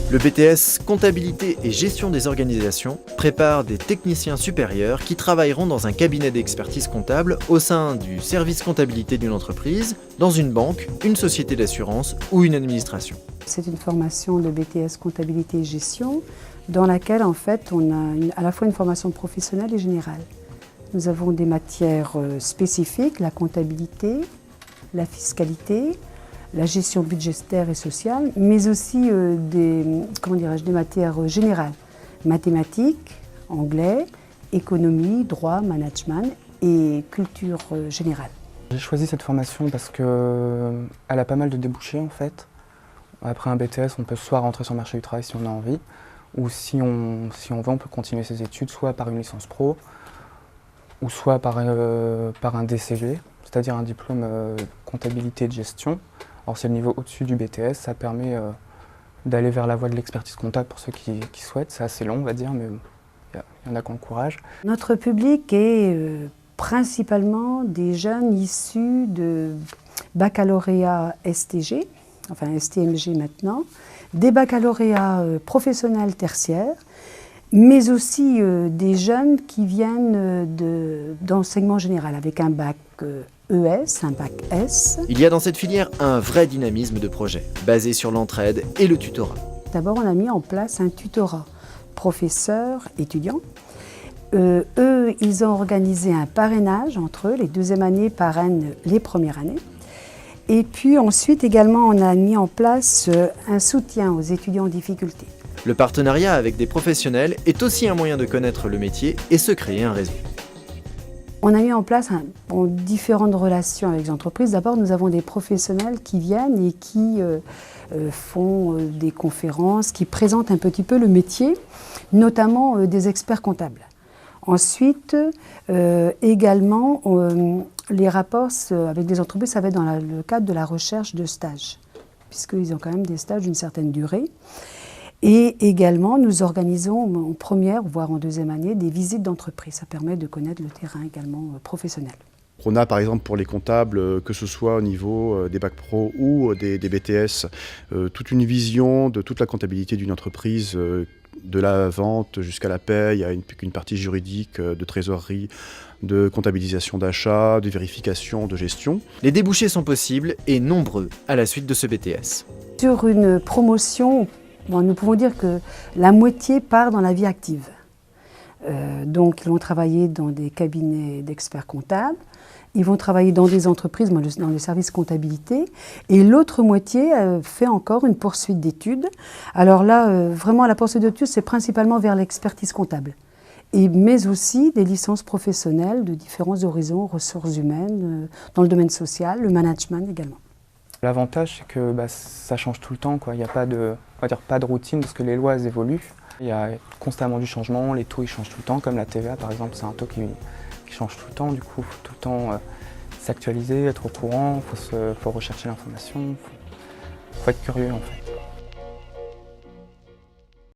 Le BTS Comptabilité et Gestion des organisations prépare des techniciens supérieurs qui travailleront dans un cabinet d'expertise comptable au sein du service comptabilité d'une entreprise, dans une banque, une société d'assurance ou une administration. C'est une formation de BTS Comptabilité et Gestion dans laquelle en fait on a à la fois une formation professionnelle et générale. Nous avons des matières spécifiques, la comptabilité, la fiscalité, la gestion budgétaire et sociale, mais aussi des matières générales, mathématiques, anglais, économie, droit, management et culture générale. J'ai choisi cette formation parce qu'elle a pas mal de débouchés en fait. Après un BTS, on peut soit rentrer sur le marché du travail si on a envie, ou si on veut, on peut continuer ses études soit par une licence pro, ou soit par un DCG, c'est-à-dire un diplôme comptabilité de gestion. Alors c'est le niveau au-dessus du BTS, ça permet d'aller vers la voie de l'expertise comptable pour ceux qui souhaitent. C'est assez long on va dire, mais il y en a qui ont le courage. Notre public est principalement des jeunes issus de baccalauréat STG, enfin STMG maintenant, des baccalauréats professionnels tertiaires, mais aussi des jeunes qui viennent d'enseignement général avec un bac ES, un bac S. Il y a dans cette filière un vrai dynamisme de projet, basé sur l'entraide et le tutorat. D'abord, on a mis en place un tutorat professeur-étudiant. Eux, ils ont organisé un parrainage entre eux, les deuxièmes années parrainent les premières années. Et puis ensuite également, on a mis en place un soutien aux étudiants en difficulté. Le partenariat avec des professionnels est aussi un moyen de connaître le métier et se créer un réseau. On a mis en place différentes relations avec les entreprises. D'abord, nous avons des professionnels qui viennent et qui font des conférences, qui présentent un petit peu le métier, notamment des experts comptables. Ensuite, également, les rapports avec des entreprises, ça va être dans le cadre de la recherche de stages, puisqu'ils ont quand même des stages d'une certaine durée. Et également, nous organisons en première, voire en deuxième année, des visites d'entreprise. Ça permet de connaître le terrain également professionnel. On a par exemple pour les comptables, que ce soit au niveau des bacs pro ou des BTS, toute une vision de toute la comptabilité d'une entreprise, de la vente jusqu'à la paie. Il y a une partie juridique, de trésorerie, de comptabilisation d'achat, de vérification, de gestion. Les débouchés sont possibles et nombreux à la suite de ce BTS. Sur une promotion, nous pouvons dire que la moitié part dans la vie active. Donc ils vont travailler dans des cabinets d'experts comptables, ils vont travailler dans des entreprises, dans les services comptabilité, et l'autre moitié fait encore une poursuite d'études. Alors là, vraiment la poursuite d'études, c'est principalement vers l'expertise comptable, mais aussi des licences professionnelles de différents horizons, ressources humaines, dans le domaine social, le management également. L'avantage, c'est que ça change tout le temps, quoi. Il n'y a pas de routine parce que les lois elles évoluent. Il y a constamment du changement, les taux ils changent tout le temps, comme la TVA par exemple, c'est un taux qui change tout le temps, du coup il faut tout le temps s'actualiser, être au courant, faut rechercher l'information, faut être curieux en fait.